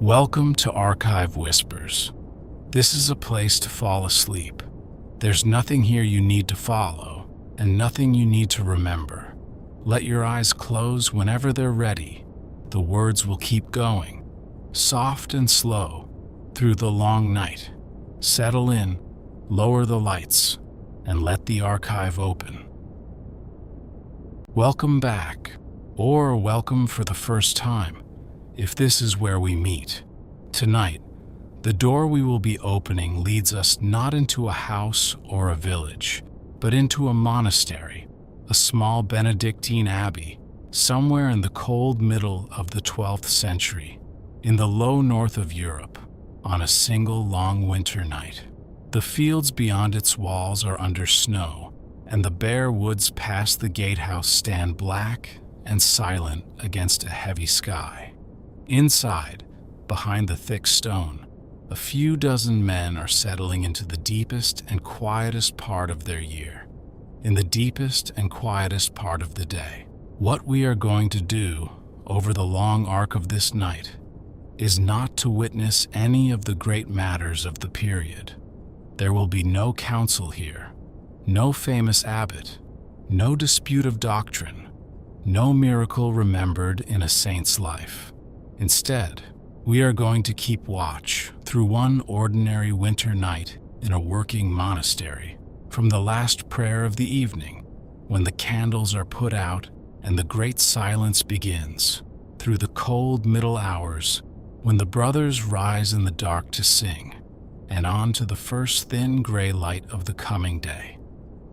Welcome to Archive Whispers. This is a place to fall asleep. There's nothing here you need to follow, and nothing you need to remember. Let your eyes close whenever they're ready. The words will keep going, soft and slow, through the long night. Settle in, lower the lights, and let the archive open. Welcome back, or welcome for the first time, if this is where we meet. Tonight, the door we will be opening leads us not into a house or a village, but into a monastery, a small Benedictine abbey, somewhere in the cold middle of the 12th century, in the low north of Europe, on a single long winter night. The fields beyond its walls are under snow, and the bare woods past the gatehouse stand black and silent against a heavy sky. Inside, behind the thick stone, a few dozen men are settling into the deepest and quietest part of their year, in the deepest and quietest part of the day. What we are going to do over the long arc of this night is not to witness any of the great matters of the period. There will be no council here, no famous abbot, no dispute of doctrine, no miracle remembered in a saint's life. Instead, we are going to keep watch through one ordinary winter night in a working monastery, from the last prayer of the evening, when the candles are put out and the great silence begins, through the cold middle hours, when the brothers rise in the dark to sing, and on to the first thin gray light of the coming day.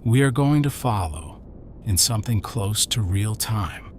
We are going to follow, in something close to real time,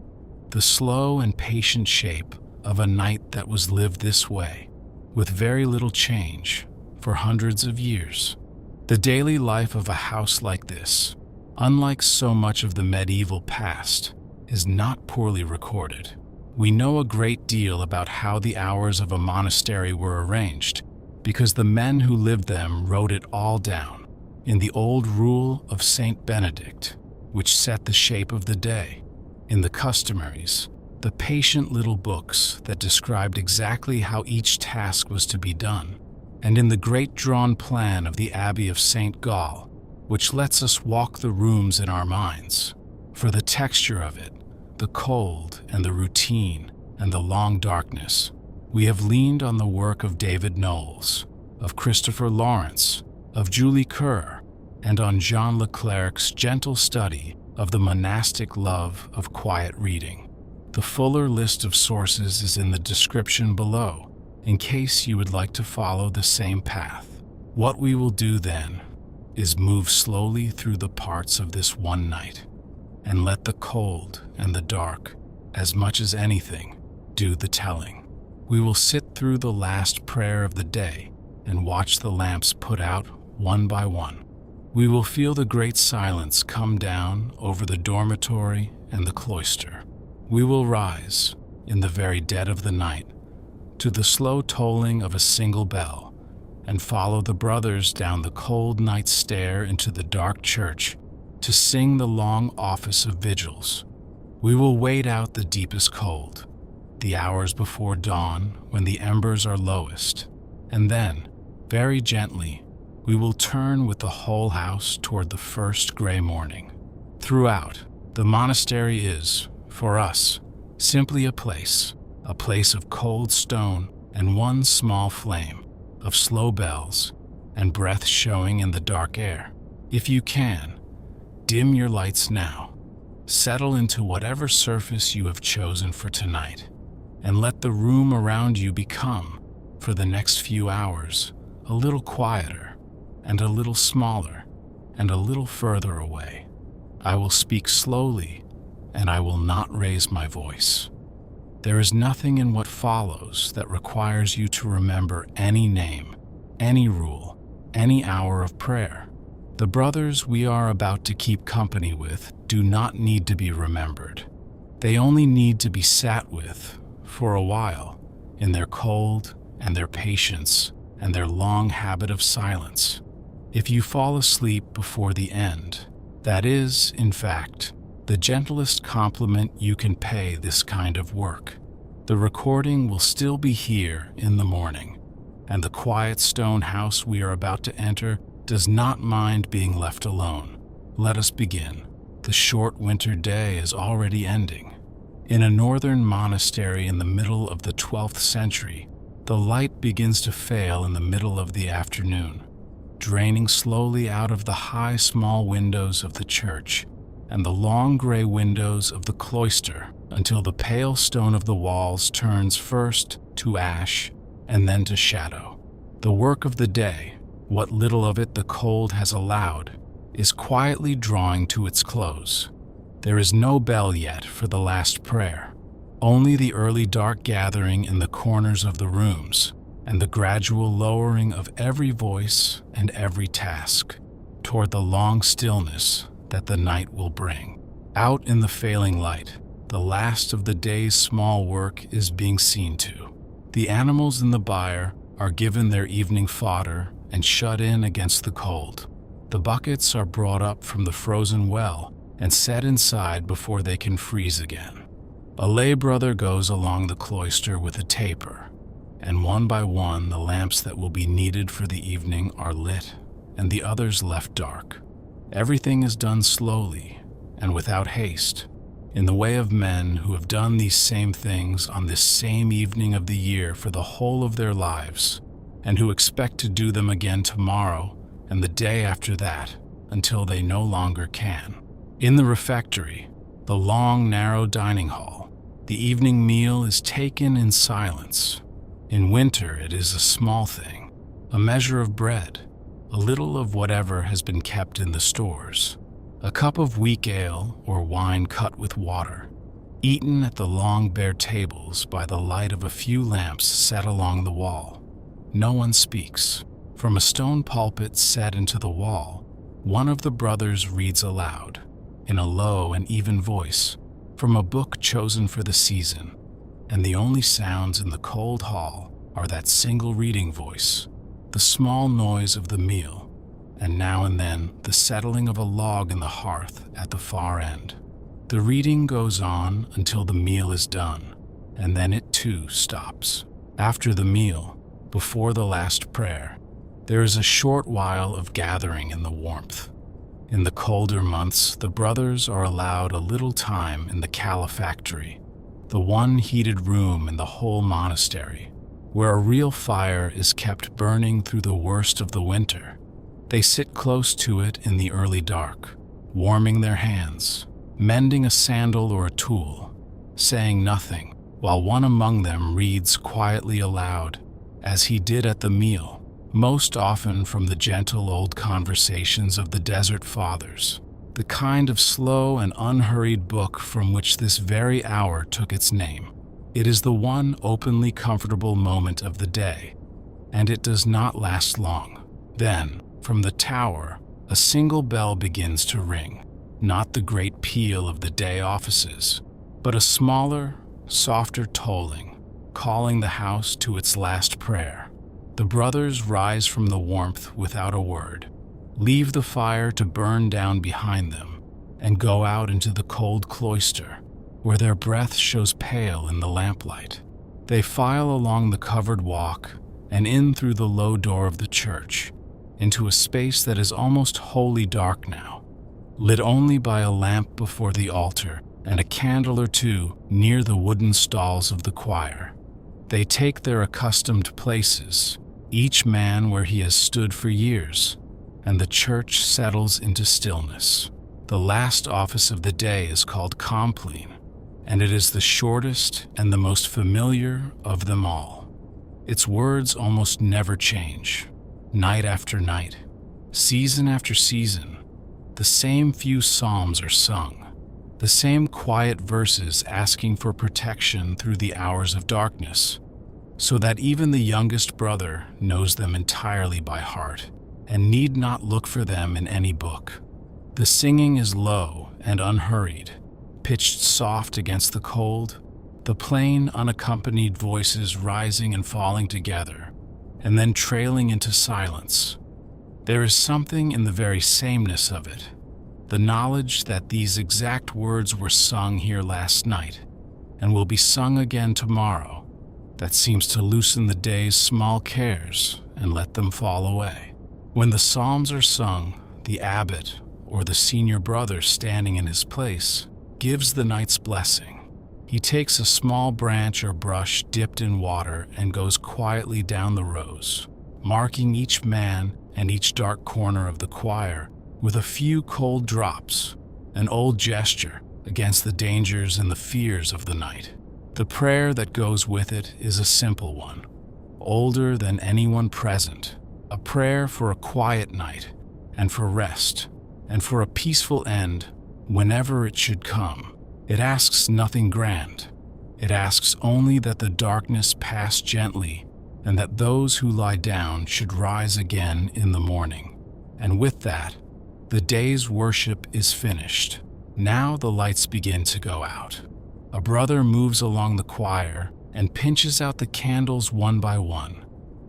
the slow and patient shape of a night that was lived this way, with very little change, for hundreds of years. The daily life of a house like this, unlike so much of the medieval past, is not poorly recorded. We know a great deal about how the hours of a monastery were arranged, because the men who lived them wrote it all down in the old rule of Saint Benedict, which set the shape of the day, in the customaries, the patient little books that described exactly how each task was to be done, and in the great drawn plan of the Abbey of St. Gall, which lets us walk the rooms in our minds. For the texture of it, the cold and the routine and the long darkness, we have leaned on the work of David Knowles, of Christopher Lawrence, of Julie Kerr, and on Jean Leclerc's gentle study of the monastic love of quiet reading. The fuller list of sources is in the description below, in case you would like to follow the same path. What we will do then is move slowly through the parts of this one night, and let the cold and the dark, as much as anything, do the telling. We will sit through the last prayer of the day and watch the lamps put out one by one. We will feel the great silence come down over the dormitory and the cloister. We will rise, in the very dead of the night, to the slow tolling of a single bell, and follow the brothers down the cold night stair into the dark church to sing the long office of Vigils. We will wait out the deepest cold, the hours before dawn when the embers are lowest, and then, very gently, we will turn with the whole house toward the first gray morning. Throughout, the monastery is, for us, simply a place of cold stone and one small flame, of slow bells and breath showing in the dark air. If you can, dim your lights now, settle into whatever surface you have chosen for tonight, and let the room around you become, for the next few hours, a little quieter, and a little smaller, and a little further away. I will speak slowly, and I will not raise my voice. There is nothing in what follows that requires you to remember any name, any rule, any hour of prayer. The brothers we are about to keep company with do not need to be remembered. They only need to be sat with, for a while, in their cold and their patience and their long habit of silence. If you fall asleep before the end, that is, in fact, the gentlest compliment you can pay this kind of work. The recording will still be here in the morning, and the quiet stone house we are about to enter does not mind being left alone. Let us begin. The short winter day is already ending. In a northern monastery in the middle of the 12th century, the light begins to fail in the middle of the afternoon, draining slowly out of the high small windows of the church and the long gray windows of the cloister until the pale stone of the walls turns first to ash and then to shadow. The work of the day, what little of it the cold has allowed, is quietly drawing to its close. There is no bell yet for the last prayer, only the early dark gathering in the corners of the rooms and the gradual lowering of every voice and every task toward the long stillness that the night will bring. Out in the failing light, the last of the day's small work is being seen to. The animals in the byre are given their evening fodder and shut in against the cold. The buckets are brought up from the frozen well and set inside before they can freeze again. A lay brother goes along the cloister with a taper, and one by one the lamps that will be needed for the evening are lit and the others left dark. Everything is done slowly and without haste, in the way of men who have done these same things on this same evening of the year for the whole of their lives, and who expect to do them again tomorrow and the day after that until they no longer can. In the refectory, the long, narrow dining hall, the evening meal is taken in silence. In winter, it is a small thing, a measure of bread, a little of whatever has been kept in the stores, a cup of weak ale or wine cut with water, eaten at the long bare tables by the light of a few lamps set along the wall. No one speaks. From a stone pulpit set into the wall, one of the brothers reads aloud, in a low and even voice, from a book chosen for the season, and the only sounds in the cold hall are that single reading voice, the small noise of the meal, and now and then the settling of a log in the hearth at the far end. The reading goes on until the meal is done, and then it too stops. After the meal, before the last prayer, there is a short while of gathering in the warmth. In the colder months, the brothers are allowed a little time in the calefactory, the one heated room in the whole monastery, where a real fire is kept burning through the worst of the winter. They sit close to it in the early dark, warming their hands, mending a sandal or a tool, saying nothing, while one among them reads quietly aloud, as he did at the meal, most often from the gentle old conversations of the Desert Fathers, the kind of slow and unhurried book from which this very hour took its name. It is the one openly comfortable moment of the day, and it does not last long. Then, from the tower, a single bell begins to ring, not the great peal of the day offices, but a smaller, softer tolling, calling the house to its last prayer. The brothers rise from the warmth without a word, leave the fire to burn down behind them, and go out into the cold cloister, where their breath shows pale in the lamplight. They file along the covered walk and in through the low door of the church, into a space that is almost wholly dark now, lit only by a lamp before the altar and a candle or two near the wooden stalls of the choir. They take their accustomed places, each man where he has stood for years, and the church settles into stillness. The last office of the day is called Compline, and it is the shortest and the most familiar of them all. Its words almost never change. Night after night, season after season, the same few psalms are sung, the same quiet verses asking for protection through the hours of darkness, so that even the youngest brother knows them entirely by heart and need not look for them in any book. The singing is low and unhurried, pitched soft against the cold, the plain, unaccompanied voices rising and falling together, and then trailing into silence. There is something in the very sameness of it, the knowledge that these exact words were sung here last night, and will be sung again tomorrow, that seems to loosen the day's small cares and let them fall away. When the psalms are sung, the abbot or the senior brother standing in his place gives the night's blessing. He takes a small branch or brush dipped in water and goes quietly down the rows, marking each man and each dark corner of the choir with a few cold drops, an old gesture against the dangers and the fears of the night. The prayer that goes with it is a simple one, older than anyone present, a prayer for a quiet night and for rest and for a peaceful end whenever it should come. It asks nothing grand. It asks only that the darkness pass gently and that those who lie down should rise again in the morning. And with that, the day's worship is finished. Now the lights begin to go out. A brother moves along the choir and pinches out the candles one by one,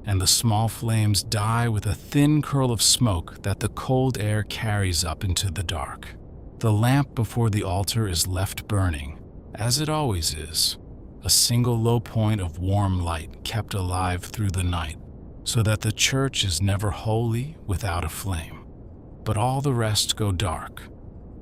and the small flames die with a thin curl of smoke that the cold air carries up into the dark. The lamp before the altar is left burning, as it always is, a single low point of warm light kept alive through the night, so that the church is never wholly without a flame. But all the rest go dark,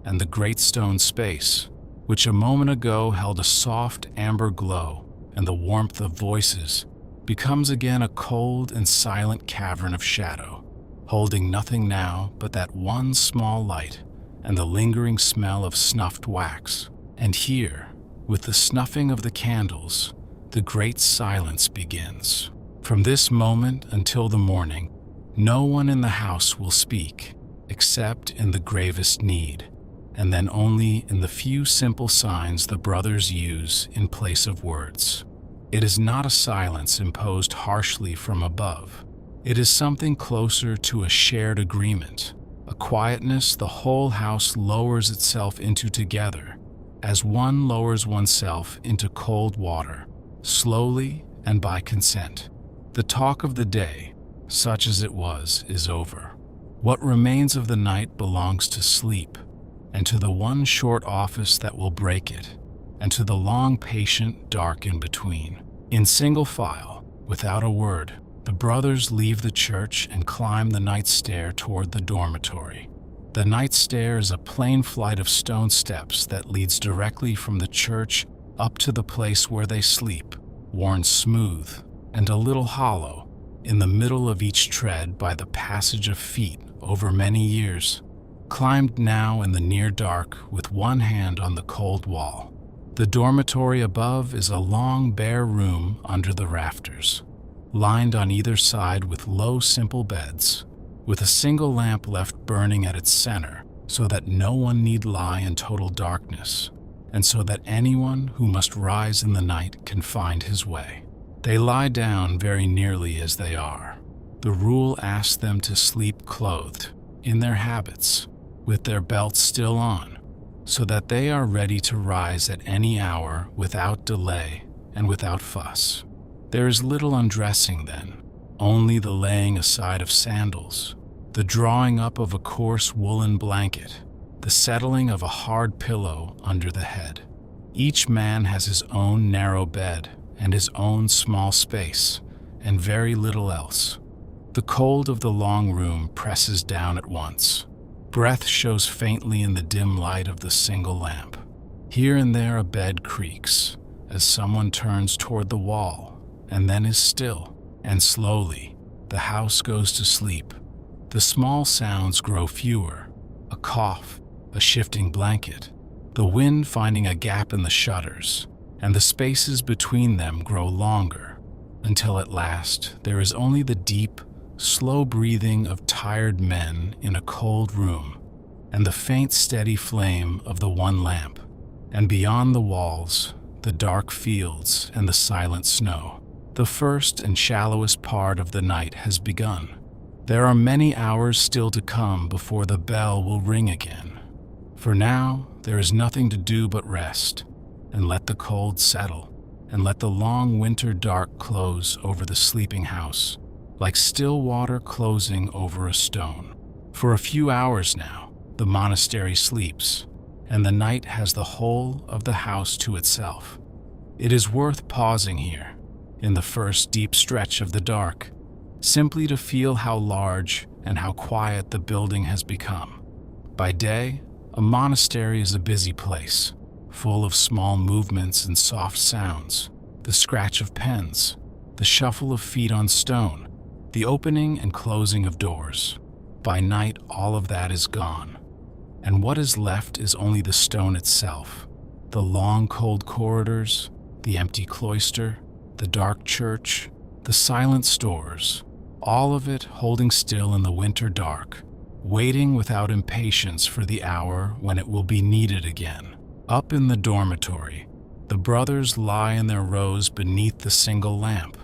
and the great stone space, which a moment ago held a soft amber glow and the warmth of voices, becomes again a cold and silent cavern of shadow, holding nothing now but that one small light and the lingering smell of snuffed wax. And here, with the snuffing of the candles, the great silence begins. From this moment until the morning, no one in the house will speak, except in the gravest need, and then only in the few simple signs the brothers use in place of words. It is not a silence imposed harshly from above. It is something closer to a shared agreement, a quietness the whole house lowers itself into together, as one lowers oneself into cold water, slowly and by consent. The talk of the day, such as it was, is over. What remains of the night belongs to sleep, and to the one short office that will break it, and to the long, patient dark in between. In single file, without a word, the brothers leave the church and climb the night stair toward the dormitory. The night stair is a plain flight of stone steps that leads directly from the church up to the place where they sleep, worn smooth and a little hollow in the middle of each tread by the passage of feet over many years, climbed now in the near dark with one hand on the cold wall. The dormitory above is a long bare room under the rafters, lined on either side with low simple beds, with a single lamp left burning at its center so that no one need lie in total darkness, and so that anyone who must rise in the night can find his way. They lie down very nearly as they are. The rule asks them to sleep clothed, in their habits, with their belts still on, so that they are ready to rise at any hour without delay and without fuss. There is little undressing then, only the laying aside of sandals, the drawing up of a coarse woolen blanket, the settling of a hard pillow under the head. Each man has his own narrow bed and his own small space, and very little else. The cold of the long room presses down at once. Breath shows faintly in the dim light of the single lamp. Here and there a bed creaks as someone turns toward the wall, and then is still, and slowly the house goes to sleep. The small sounds grow fewer, a cough, a shifting blanket, the wind finding a gap in the shutters, and the spaces between them grow longer, until at last there is only the deep, slow breathing of tired men in a cold room, and the faint steady flame of the one lamp, and beyond the walls, the dark fields and the silent snow. The first and shallowest part of the night has begun. There are many hours still to come before the bell will ring again. For now, there is nothing to do but rest, and let the cold settle, and let the long winter dark close over the sleeping house, like still water closing over a stone. For a few hours now, the monastery sleeps, and the night has the whole of the house to itself. It is worth pausing here, in the first deep stretch of the dark, simply to feel how large and how quiet the building has become. By day, a monastery is a busy place, full of small movements and soft sounds, the scratch of pens, the shuffle of feet on stone, the opening and closing of doors. By night, all of that is gone, and what is left is only the stone itself, the long, cold corridors, the empty cloister, the dark church, the silent stores, all of it holding still in the winter dark, waiting without impatience for the hour when it will be needed again. Up in the dormitory, the brothers lie in their rows beneath the single lamp.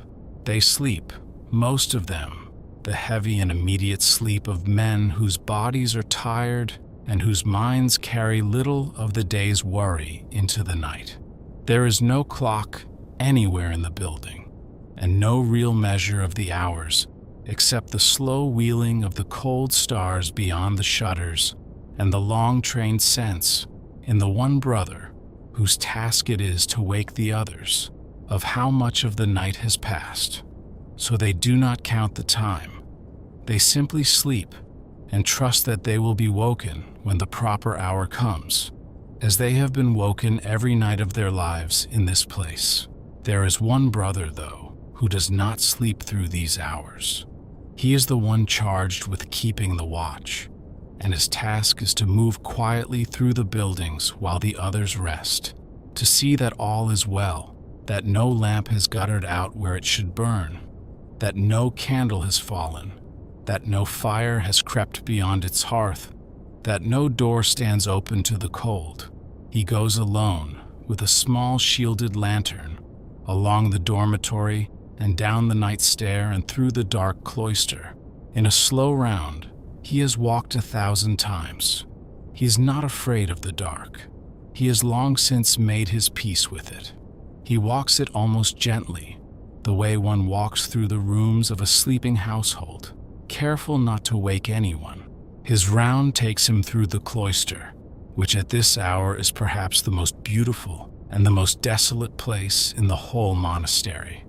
They sleep, most of them, the heavy and immediate sleep of men whose bodies are tired and whose minds carry little of the day's worry into the night. There is no clock anywhere in the building, and no real measure of the hours except the slow wheeling of the cold stars beyond the shutters and the long-trained sense in the one brother whose task it is to wake the others of how much of the night has passed. So they do not count the time. They simply sleep and trust that they will be woken when the proper hour comes, as they have been woken every night of their lives in this place. There is one brother, though, who does not sleep through these hours. He is the one charged with keeping the watch, and his task is to move quietly through the buildings while the others rest, to see that all is well, that no lamp has guttered out where it should burn, that no candle has fallen, that no fire has crept beyond its hearth, that no door stands open to the cold. He goes alone, with a small shielded lantern, along the dormitory and down the night stair and through the dark cloister. In a slow round, he has walked 1,000 times. He is not afraid of the dark. He has long since made his peace with it. He walks it almost gently, the way one walks through the rooms of a sleeping household, careful not to wake anyone. His round takes him through the cloister, which at this hour is perhaps the most beautiful and the most desolate place in the whole monastery.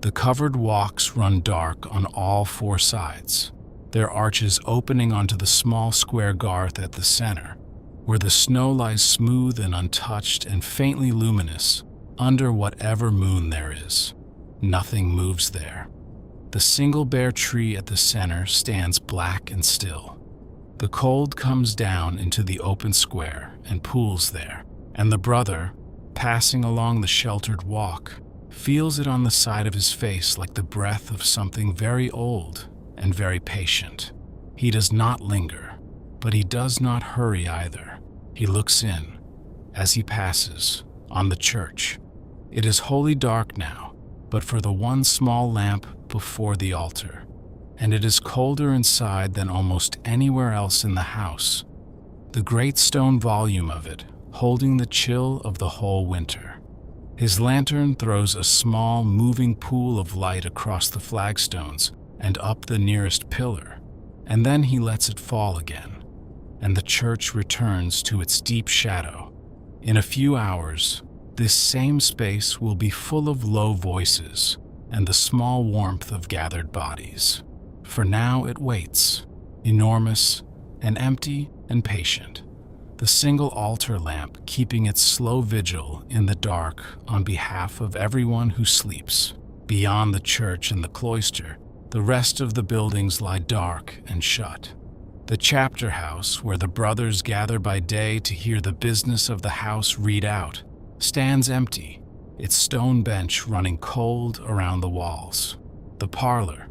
The covered walks run dark on all four sides, their arches opening onto the small square garth at the center, where the snow lies smooth and untouched and faintly luminous under whatever moon there is. Nothing moves there. The single bare tree at the center stands black and still. The cold comes down into the open square and pools there, and the brother, passing along the sheltered walk, feels it on the side of his face like the breath of something very old and very patient. He does not linger, but he does not hurry either. He looks in, as he passes, on the church. It is wholly dark now, but for the one small lamp before the altar, and it is colder inside than almost anywhere else in the house, the great stone volume of it holding the chill of the whole winter. His lantern throws a small, moving pool of light across the flagstones and up the nearest pillar, and then he lets it fall again, and the church returns to its deep shadow. In a few hours, this same space will be full of low voices and the small warmth of gathered bodies. For now it waits, enormous and empty and patient, the single altar lamp keeping its slow vigil in the dark on behalf of everyone who sleeps. Beyond the church and the cloister, the rest of the buildings lie dark and shut. The chapter house, where the brothers gather by day to hear the business of the house read out, stands empty, its stone bench running cold around the walls. The parlor,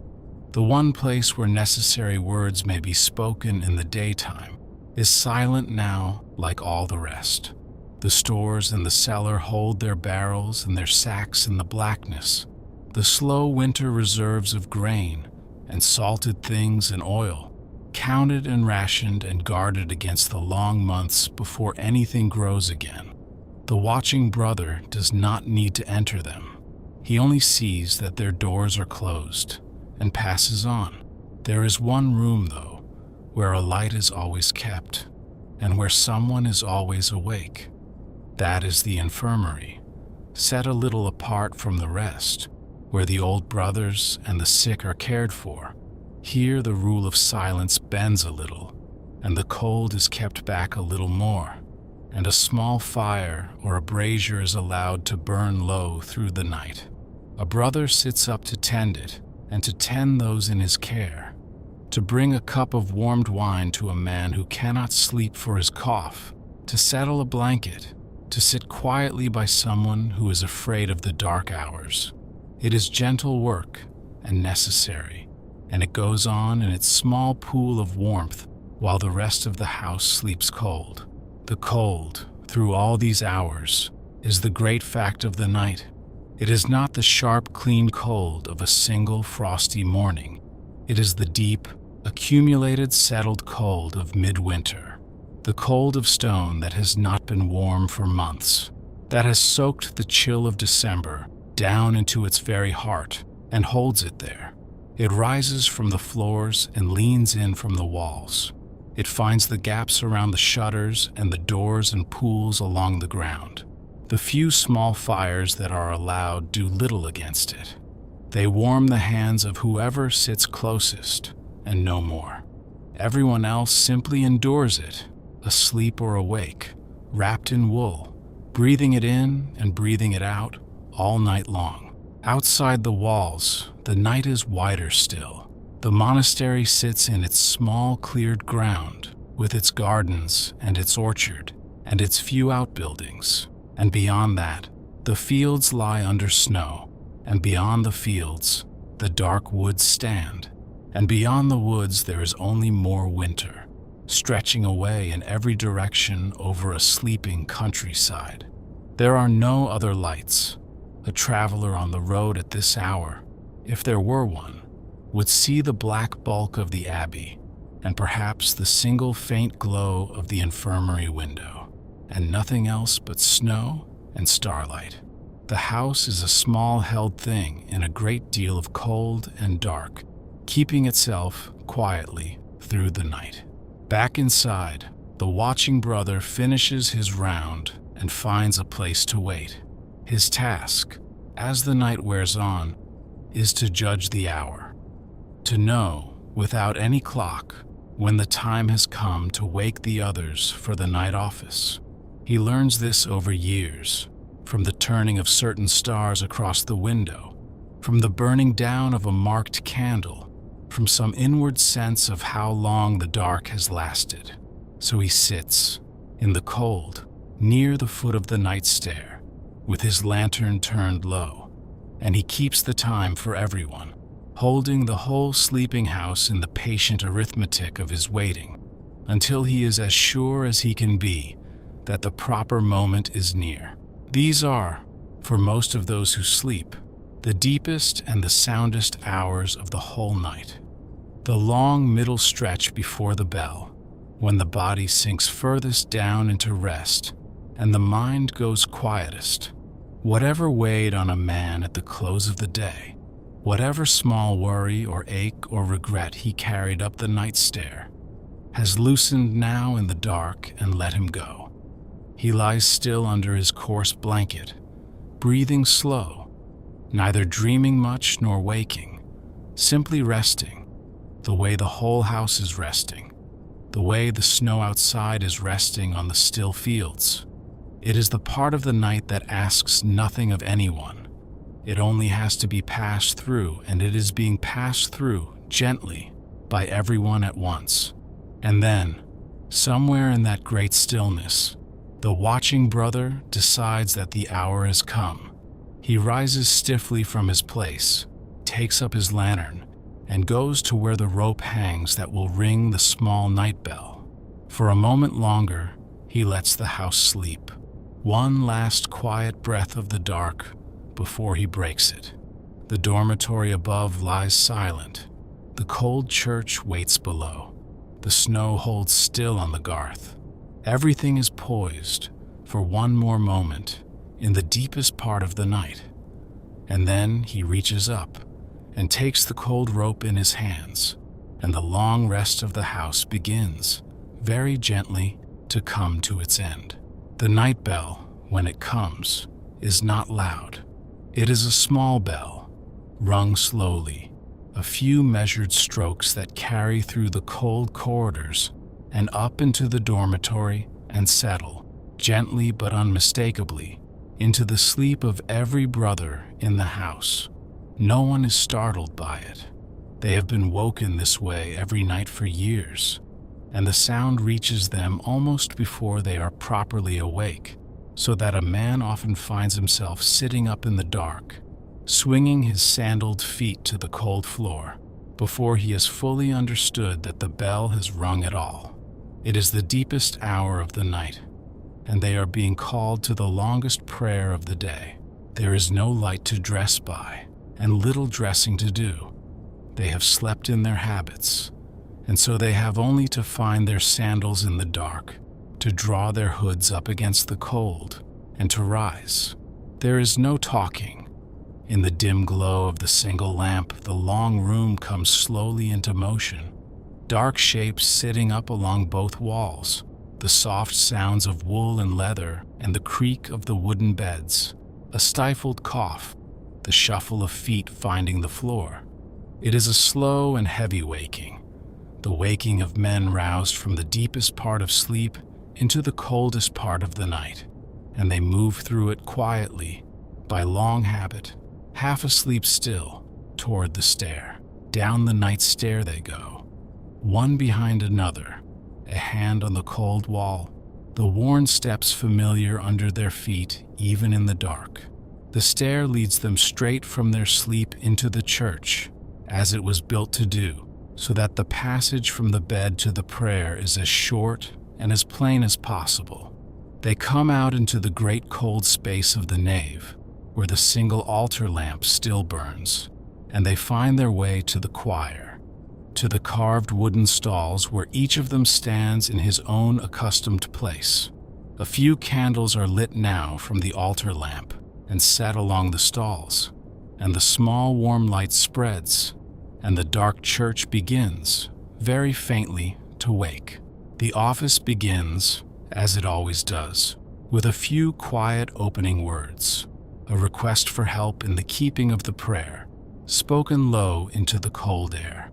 the one place where necessary words may be spoken in the daytime, is silent now like all the rest. The stores and the cellar hold their barrels and their sacks in the blackness. The slow winter reserves of grain and salted things and oil, counted and rationed and guarded against the long months before anything grows again. The watching brother does not need to enter them. He only sees that their doors are closed and passes on. There is one room, though, where a light is always kept and where someone is always awake. That is the infirmary, set a little apart from the rest, where the old brothers and the sick are cared for. Here the rule of silence bends a little, and the cold is kept back a little more, and a small fire or a brazier is allowed to burn low through the night. A brother sits up to tend it, and to tend those in his care, to bring a cup of warmed wine to a man who cannot sleep for his cough, to settle a blanket, to sit quietly by someone who is afraid of the dark hours. It is gentle work and necessary, and it goes on in its small pool of warmth while the rest of the house sleeps cold. The cold, through all these hours, is the great fact of the night. It is not the sharp, clean cold of a single frosty morning. It is the deep, accumulated, settled cold of midwinter, the cold of stone that has not been warm for months, that has soaked the chill of December down into its very heart and holds it there. It rises from the floors and leans in from the walls. It finds the gaps around the shutters and the doors and pools along the ground. The few small fires that are allowed do little against it. They warm the hands of whoever sits closest, and no more. Everyone else simply endures it, asleep or awake, wrapped in wool, breathing it in and breathing it out all night long. Outside the walls, the night is wider still. The monastery sits in its small cleared ground, with its gardens and its orchard and its few outbuildings. And beyond that, the fields lie under snow, and beyond the fields, the dark woods stand, and beyond the woods there is only more winter, stretching away in every direction over a sleeping countryside. There are no other lights. A traveler on the road at this hour, if there were one, would see the black bulk of the abbey, and perhaps the single faint glow of the infirmary window, and nothing else but snow and starlight. The house is a small held thing in a great deal of cold and dark, keeping itself quietly through the night. Back inside, the watching brother finishes his round and finds a place to wait. His task, as the night wears on, is to judge the hour, to know, without any clock, when the time has come to wake the others for the night office. He learns this over years, from the turning of certain stars across the window, from the burning down of a marked candle, from some inward sense of how long the dark has lasted. So he sits, in the cold, near the foot of the night stair, with his lantern turned low, and he keeps the time for everyone, holding the whole sleeping house in the patient arithmetic of his waiting, until he is as sure as he can be that the proper moment is near. These are, for most of those who sleep, the deepest and the soundest hours of the whole night. The long middle stretch before the bell, when the body sinks furthest down into rest and the mind goes quietest. Whatever weighed on a man at the close of the day, whatever small worry or ache or regret he carried up the night stair, has loosened now in the dark and let him go. He lies still under his coarse blanket, breathing slow, neither dreaming much nor waking, simply resting, the way the whole house is resting, the way the snow outside is resting on the still fields. It is the part of the night that asks nothing of anyone. It only has to be passed through, and it is being passed through gently by everyone at once. And then, somewhere in that great stillness, the watching brother decides that the hour has come. He rises stiffly from his place, takes up his lantern, and goes to where the rope hangs that will ring the small night bell. For a moment longer, he lets the house sleep. One last quiet breath of the dark before he breaks it. The dormitory above lies silent. The cold church waits below. The snow holds still on the garth. Everything is poised for one more moment in the deepest part of the night. And then he reaches up and takes the cold rope in his hands, and the long rest of the house begins, very gently, to come to its end. The night bell, when it comes, is not loud. It is a small bell, rung slowly, a few measured strokes that carry through the cold corridors and up into the dormitory and settle, gently but unmistakably, into the sleep of every brother in the house. No one is startled by it. They have been woken this way every night for years, and the sound reaches them almost before they are properly awake, so that a man often finds himself sitting up in the dark, swinging his sandaled feet to the cold floor, before he has fully understood that the bell has rung at all. It is the deepest hour of the night, and they are being called to the longest prayer of the day. There is no light to dress by, and little dressing to do. They have slept in their habits, and so they have only to find their sandals in the dark, to draw their hoods up against the cold, and to rise. There is no talking. In the dim glow of the single lamp, the long room comes slowly into motion. Dark shapes sitting up along both walls, the soft sounds of wool and leather, and the creak of the wooden beds, a stifled cough, the shuffle of feet finding the floor. It is a slow and heavy waking, the waking of men roused from the deepest part of sleep into the coldest part of the night, and they move through it quietly, by long habit, half asleep still, toward the stair. Down the night stair they go, one behind another, a hand on the cold wall, the worn steps familiar under their feet even in the dark. The stair leads them straight from their sleep into the church, as it was built to do, so that the passage from the bed to the prayer is as short and as plain as possible. They come out into the great cold space of the nave, where the single altar lamp still burns, and they find their way to the choir, to the carved wooden stalls where each of them stands in his own accustomed place. A few candles are lit now from the altar lamp and set along the stalls, and the small warm light spreads, and the dark church begins, very faintly, to wake. The office begins, as it always does, with a few quiet opening words, a request for help in the keeping of the prayer, spoken low into the cold air,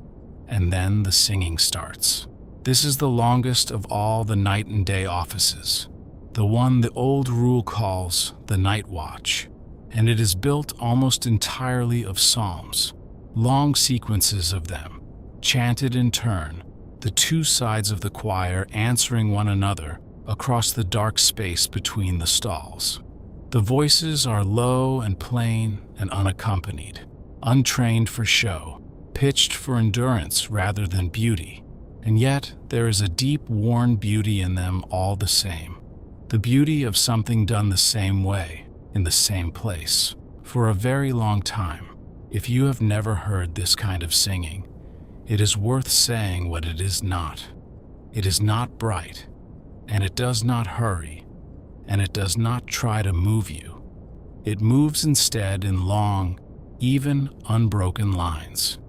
and then the singing starts. This is the longest of all the night and day offices, the one the old rule calls the night watch, and it is built almost entirely of psalms, long sequences of them, chanted in turn, the two sides of the choir answering one another across the dark space between the stalls. The voices are low and plain and unaccompanied, untrained for show, pitched for endurance rather than beauty, and yet there is a deep, worn beauty in them all the same, the beauty of something done the same way, in the same place, for a very long time. If you have never heard this kind of singing, it is worth saying what it is not. It is not bright, and it does not hurry, and it does not try to move you. It moves instead in long, even, unbroken lines,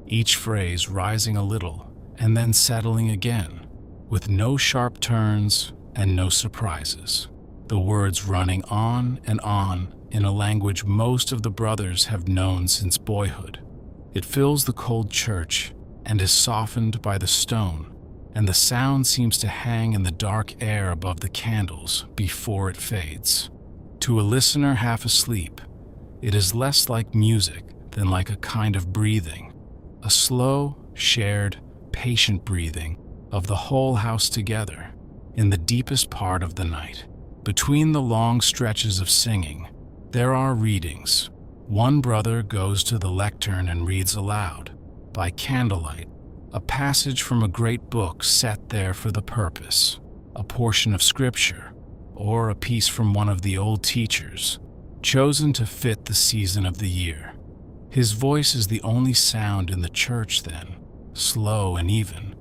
each phrase rising a little and then settling again, with no sharp turns and no surprises. The words running on and on in a language most of the brothers have known since boyhood. It fills the cold church and is softened by the stone, and the sound seems to hang in the dark air above the candles before it fades. To a listener half asleep, it is less like music than like a kind of breathing, a slow, shared, patient breathing of the whole house together in the deepest part of the night. Between the long stretches of singing, there are readings. One brother goes to the lectern and reads aloud, by candlelight, a passage from a great book set there for the purpose, a portion of scripture, or a piece from one of the old teachers, chosen to fit the season of the year. His voice is the only sound in the church then, slow and even,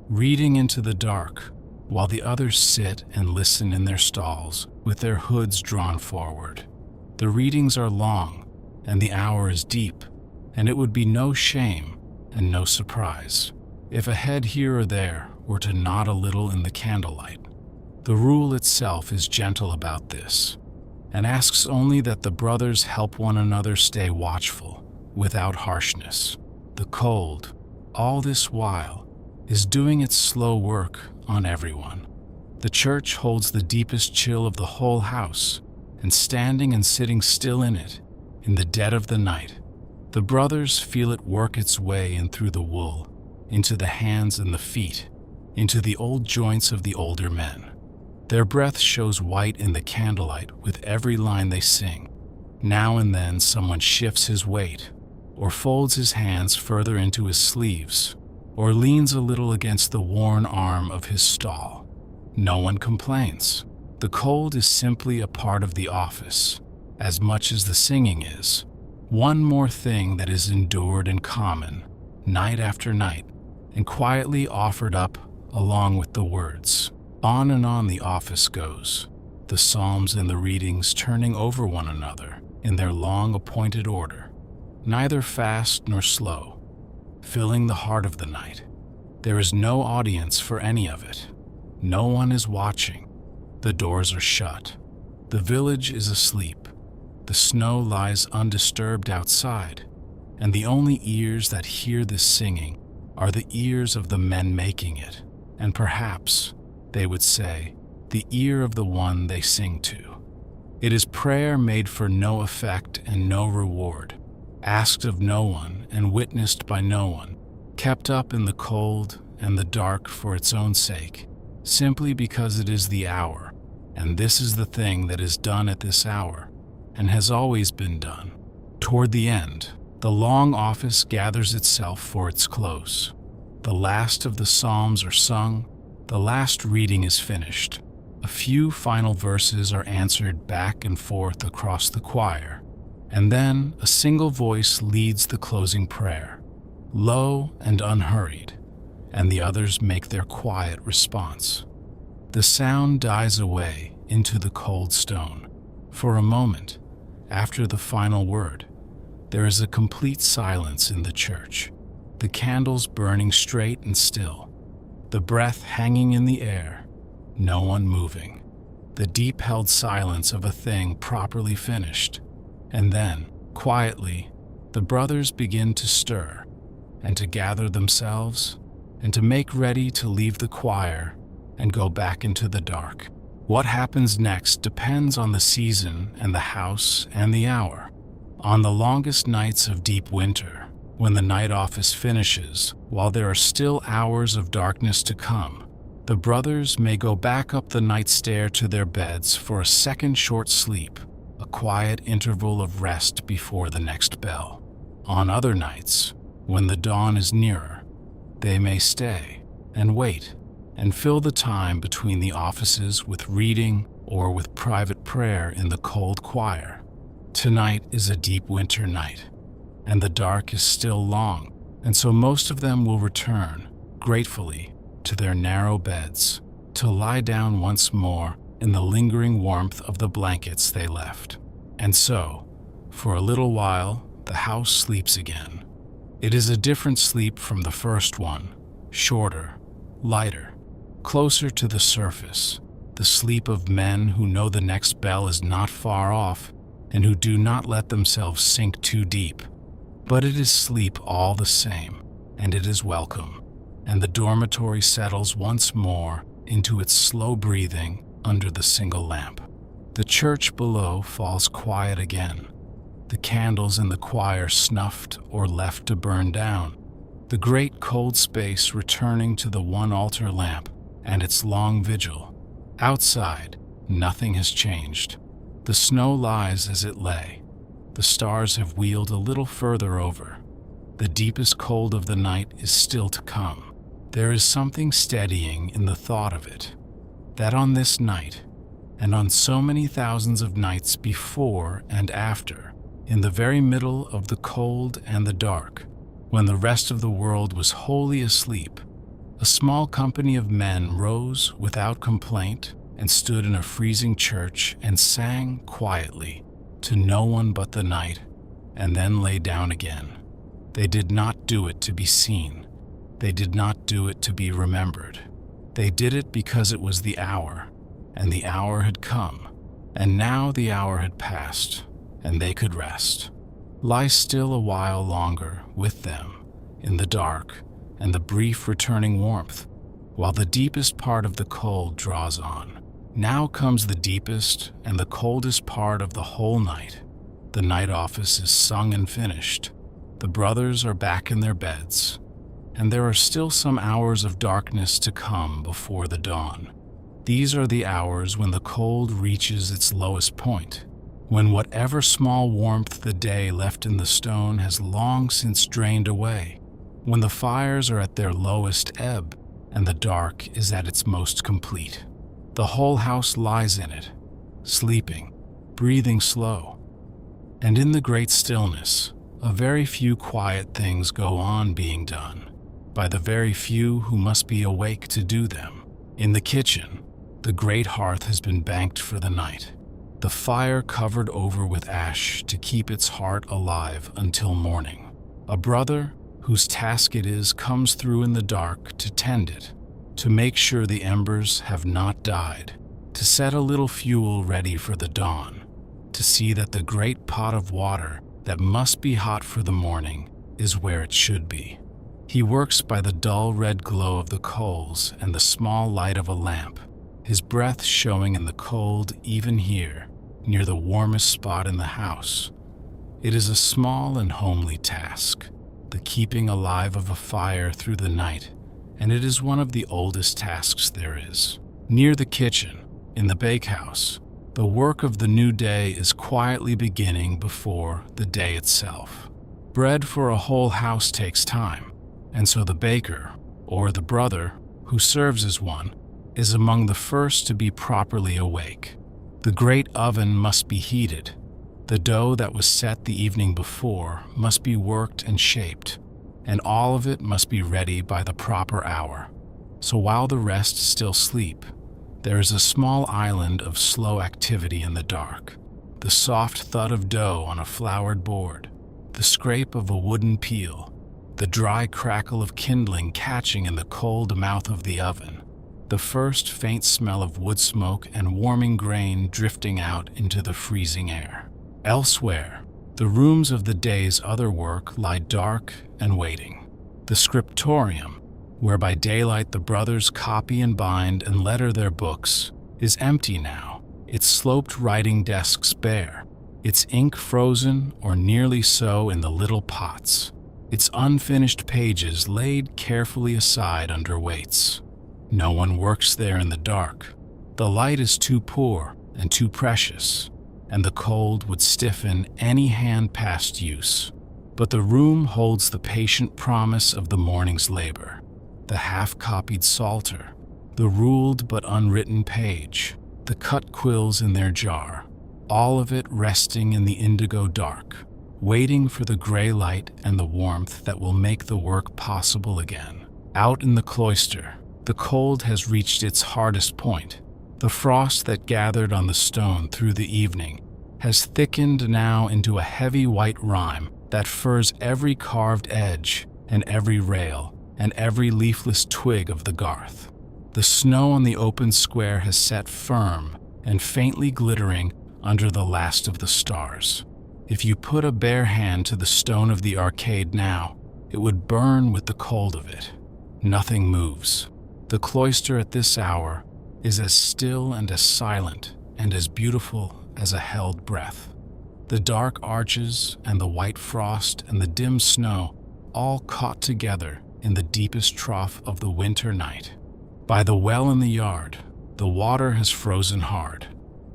reading into the dark, while the others sit and listen in their stalls with their hoods drawn forward. The readings are long, and the hour is deep, and it would be no shame and no surprise if a head here or there were to nod a little in the candlelight. The rule itself is gentle about this, and asks only that the brothers help one another stay watchful, without harshness. The cold, all this while, is doing its slow work on everyone. The church holds the deepest chill of the whole house, and standing and sitting still in it, in the dead of the night, the brothers feel it work its way in through the wool, into the hands and the feet, into the old joints of the older men. Their breath shows white in the candlelight with every line they sing. Now and then someone shifts his weight, or folds his hands further into his sleeves, or leans a little against the worn arm of his stall. No one complains. The cold is simply a part of the office, as much as the singing is. One more thing that is endured in common, night after night, and quietly offered up along with the words. On and on the office goes, the psalms and the readings turning over one another in their long appointed order, neither fast nor slow, filling the heart of the night. There is no audience for any of it. No one is watching. The doors are shut. The village is asleep. The snow lies undisturbed outside, and the only ears that hear this singing are the ears of the men making it, and perhaps, they would say, the ear of the one they sing to. It is prayer made for no effect and no reward, asked of no one and witnessed by no one, kept up in the cold and the dark for its own sake, simply because it is the hour, and this is the thing that is done at this hour, and has always been done. Toward the end, the long office gathers itself for its close. The last of the psalms are sung, the last reading is finished. A few final verses are answered back and forth across the choir, and then a single voice leads the closing prayer, low and unhurried, and the others make their quiet response. The sound dies away into the cold stone. For a moment, after the final word, there is a complete silence in the church, the candles burning straight and still, the breath hanging in the air, no one moving, the deep-held silence of a thing properly finished. And then, quietly, the brothers begin to stir, and to gather themselves, and to make ready to leave the choir and go back into the dark. What happens next depends on the season and the house and the hour. On the longest nights of deep winter, when the night office finishes, while there are still hours of darkness to come, the brothers may go back up the night stair to their beds for a second short sleep, a quiet interval of rest before the next bell. On other nights, when the dawn is nearer, they may stay and wait and fill the time between the offices with reading or with private prayer in the cold choir. Tonight is a deep winter night, and the dark is still long, and so most of them will return, gratefully, to their narrow beds, to lie down once more in the lingering warmth of the blankets they left. And so, for a little while, the house sleeps again. It is a different sleep from the first one, shorter, lighter, closer to the surface, the sleep of men who know the next bell is not far off and who do not let themselves sink too deep. But it is sleep all the same, and it is welcome, and the dormitory settles once more into its slow breathing under the single lamp. The church below falls quiet again, the candles in the choir snuffed or left to burn down, the great cold space returning to the one altar lamp and its long vigil. Outside, nothing has changed. The snow lies as it lay. The stars have wheeled a little further over. The deepest cold of the night is still to come. There is something steadying in the thought of it, that on this night, and on so many thousands of nights before and after, in the very middle of the cold and the dark, when the rest of the world was wholly asleep, a small company of men rose without complaint and stood in a freezing church and sang quietly to no one but the night, and then lay down again. They did not do it to be seen. They did not do it to be remembered. They did it because it was the hour, and the hour had come, And now the hour had passed, and they could rest. Lie still a while longer with them, in the dark and the brief returning warmth, while the deepest part of the cold draws on. Now comes the deepest and the coldest part of the whole night. The night office is sung and finished. The brothers are back in their beds, and there are still some hours of darkness to come before the dawn. These are the hours when the cold reaches its lowest point, when whatever small warmth the day left in the stone has long since drained away, when the fires are at their lowest ebb and the dark is at its most complete. The whole house lies in it, sleeping, breathing slow. And in the great stillness, a very few quiet things go on being done, by the very few who must be awake to do them. In the kitchen, the great hearth has been banked for the night, the fire covered over with ash to keep its heart alive until morning. A brother, whose task it is, comes through in the dark to tend it, to make sure the embers have not died, to set a little fuel ready for the dawn, to see that the great pot of water that must be hot for the morning is where it should be. He works by the dull red glow of the coals and the small light of a lamp, his breath showing in the cold even here, near the warmest spot in the house. It is a small and homely task, the keeping alive of a fire through the night, and it is one of the oldest tasks there is. Near the kitchen, in the bakehouse, the work of the new day is quietly beginning before the day itself. Bread for a whole house takes time, and so the baker, or the brother, who serves as one, is among the first to be properly awake. The great oven must be heated. The dough that was set the evening before must be worked and shaped, and all of it must be ready by the proper hour. So while the rest still sleep, there is a small island of slow activity in the dark, the soft thud of dough on a floured board, the scrape of a wooden peel, the dry crackle of kindling catching in the cold mouth of the oven, the first faint smell of wood smoke and warming grain drifting out into the freezing air. Elsewhere, the rooms of the day's other work lie dark and waiting. The scriptorium, where by daylight the brothers copy and bind and letter their books, is empty now, its sloped writing desks bare, its ink frozen or nearly so in the little pots, its unfinished pages laid carefully aside under weights. No one works there in the dark. The light is too poor and too precious, and the cold would stiffen any hand past use. But the room holds the patient promise of the morning's labor, the half-copied psalter, the ruled but unwritten page, the cut quills in their jar, all of it resting in the indigo dark, waiting for the gray light and the warmth that will make the work possible again. Out in the cloister, the cold has reached its hardest point. The frost that gathered on the stone through the evening has thickened now into a heavy white rime that furs every carved edge and every rail and every leafless twig of the garth. The snow on the open square has set firm and faintly glittering under the last of the stars. If you put a bare hand to the stone of the arcade now, it would burn with the cold of it. Nothing moves. The cloister at this hour is as still and as silent and as beautiful as a held breath. The dark arches and the white frost and the dim snow all caught together in the deepest trough of the winter night. By the well in the yard, the water has frozen hard.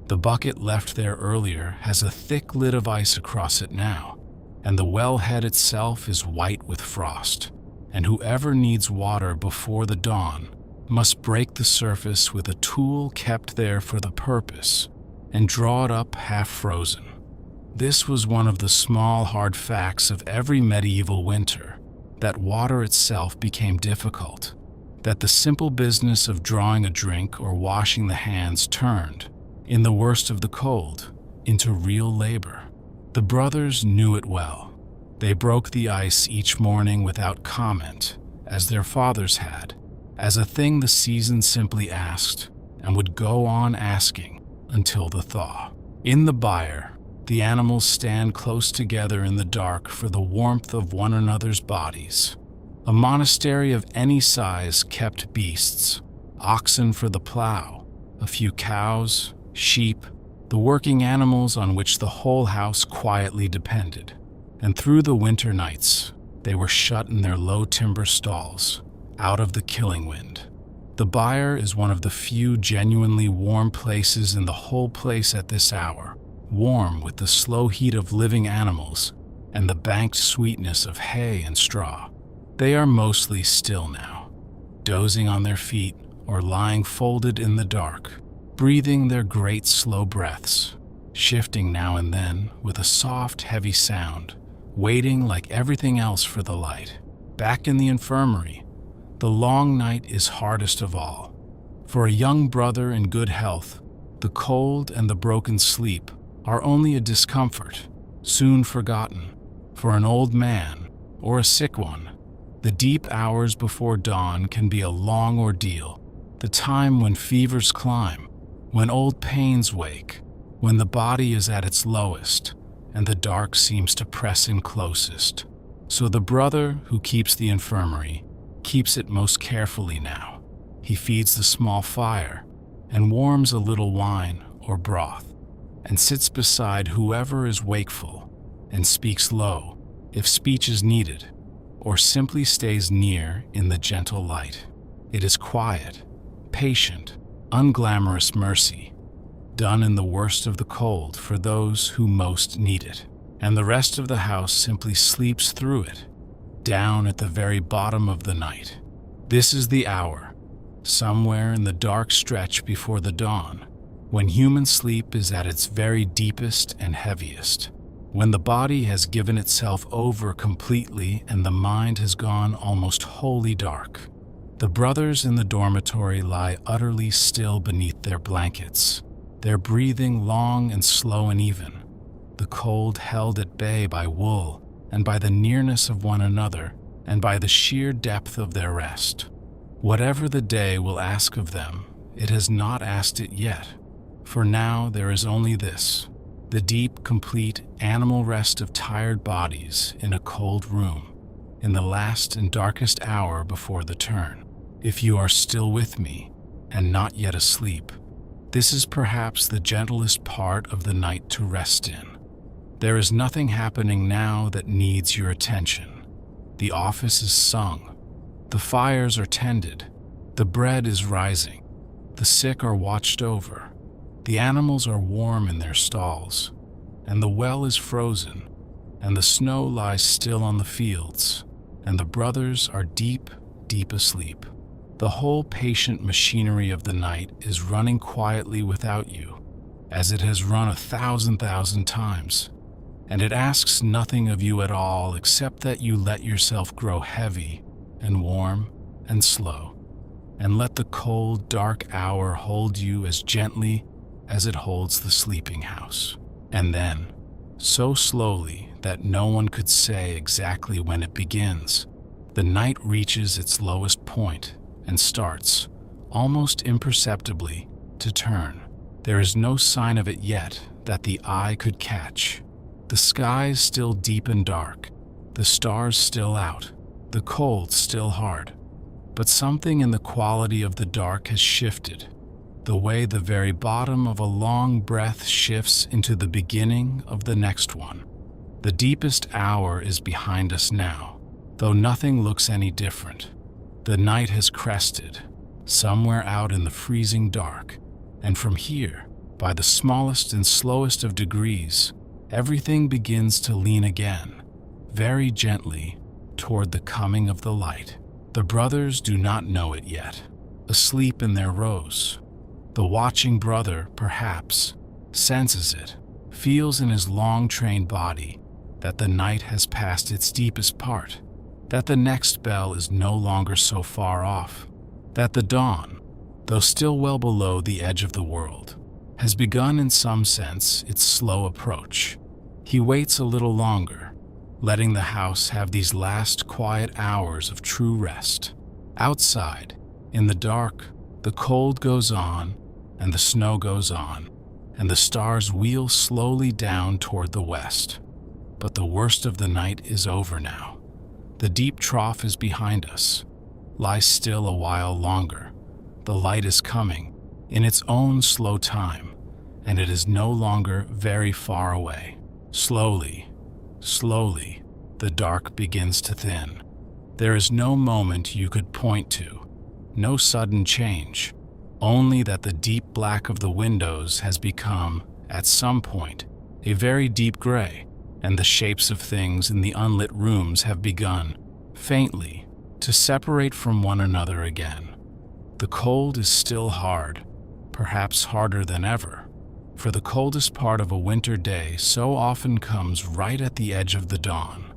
The bucket left there earlier has a thick lid of ice across it now, and the wellhead itself is white with frost, and whoever needs water before the dawn must break the surface with a tool kept there for the purpose and draw it up half frozen. This was one of the small hard facts of every medieval winter, that water itself became difficult, that the simple business of drawing a drink or washing the hands turned, in the worst of the cold, into real labor. The brothers knew it well. They broke the ice each morning without comment, as their fathers had, as a thing the season simply asked and would go on asking until the thaw. In the byre, the animals stand close together in the dark for the warmth of one another's bodies. A monastery of any size kept beasts, oxen for the plow, a few cows, sheep, the working animals on which the whole house quietly depended. And through the winter nights, they were shut in their low timber stalls, out of the killing wind. The byre is one of the few genuinely warm places in the whole place at this hour, warm with the slow heat of living animals and the banked sweetness of hay and straw. They are mostly still now, dozing on their feet or lying folded in the dark, breathing their great slow breaths, shifting now and then with a soft, heavy sound, waiting like everything else for the light. Back in the infirmary, the long night is hardest of all. For a young brother in good health, the cold and the broken sleep are only a discomfort, soon forgotten. For an old man or a sick one, the deep hours before dawn can be a long ordeal, the time when fevers climb, when old pains wake, when the body is at its lowest and the dark seems to press in closest. So the brother who keeps the infirmary keeps it most carefully now. He feeds the small fire and warms a little wine or broth, and sits beside whoever is wakeful and speaks low, if speech is needed, or simply stays near in the gentle light. It is quiet, patient, unglamorous mercy, done in the worst of the cold for those who most need it, and the rest of the house simply sleeps through it, down at the very bottom of the night. This is the hour, somewhere in the dark stretch before the dawn, when human sleep is at its very deepest and heaviest, when the body has given itself over completely and the mind has gone almost wholly dark. The brothers in the dormitory lie utterly still beneath their blankets, their breathing long and slow and even, the cold held at bay by wool and by the nearness of one another and by the sheer depth of their rest. Whatever the day will ask of them, it has not asked it yet, for now there is only this, the deep, complete animal rest of tired bodies in a cold room, in the last and darkest hour before the turn. If you are still with me, and not yet asleep, this is perhaps the gentlest part of the night to rest in. There is nothing happening now that needs your attention. The office is sung, the fires are tended, the bread is rising, the sick are watched over, the animals are warm in their stalls, and the well is frozen, and the snow lies still on the fields, and the brothers are deep, deep asleep. The whole patient machinery of the night is running quietly without you, as it has run 1,000,000 times, and it asks nothing of you at all except that you let yourself grow heavy and warm and slow, and let the cold, dark hour hold you as gently as it holds the sleeping house. And then, so slowly that no one could say exactly when it begins, the night reaches its lowest point and starts, almost imperceptibly, to turn. There is no sign of it yet that the eye could catch. The skies still deep and dark, the stars still out, the cold still hard. But something in the quality of the dark has shifted, the way the very bottom of a long breath shifts into the beginning of the next one. The deepest hour is behind us now, though nothing looks any different. The night has crested, somewhere out in the freezing dark, and from here, by the smallest and slowest of degrees, everything begins to lean again, very gently, toward the coming of the light. The brothers do not know it yet, asleep in their rows. The watching brother, perhaps, senses it, feels in his long-trained body that the night has passed its deepest part, that the next bell is no longer so far off, that the dawn, though still well below the edge of the world, has begun in some sense its slow approach. He waits a little longer, letting the house have these last quiet hours of true rest. Outside, in the dark, the cold goes on and the snow goes on, and the stars wheel slowly down toward the west. But the worst of the night is over now. The deep trough is behind us. Lie still a while longer. The light is coming, in its own slow time, and it is no longer very far away. Slowly, slowly, the dark begins to thin. There is no moment you could point to, no sudden change, only that the deep black of the windows has become, at some point, a very deep gray, and the shapes of things in the unlit rooms have begun, faintly, to separate from one another again. The cold is still hard, perhaps harder than ever, for the coldest part of a winter day so often comes right at the edge of the dawn.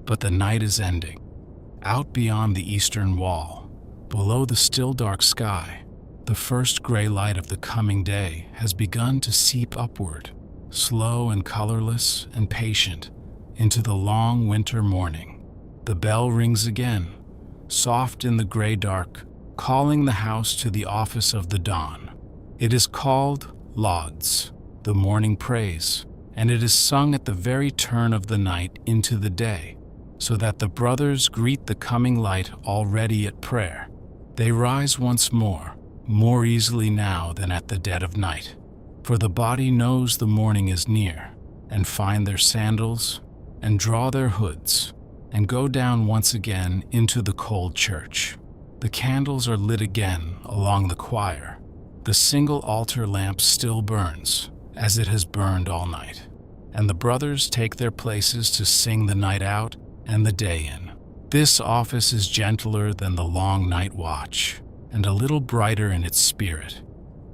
But the night is ending. Out beyond the eastern wall, below the still dark sky, the first gray light of the coming day has begun to seep upward, slow and colorless and patient, into the long winter morning. The bell rings again, soft in the gray dark, calling the house to the office of the dawn. It is called Lauds, the morning praise, and it is sung at the very turn of the night into the day, so that the brothers greet the coming light already at prayer. They rise once more easily now than at the dead of night, for the body knows the morning is near, and find their sandals, and draw their hoods, and go down once again into the cold church. The candles are lit again along the choir. The single altar lamp still burns, as it has burned all night, and the brothers take their places to sing the night out and the day in. This office is gentler than the long night watch, and a little brighter in its spirit,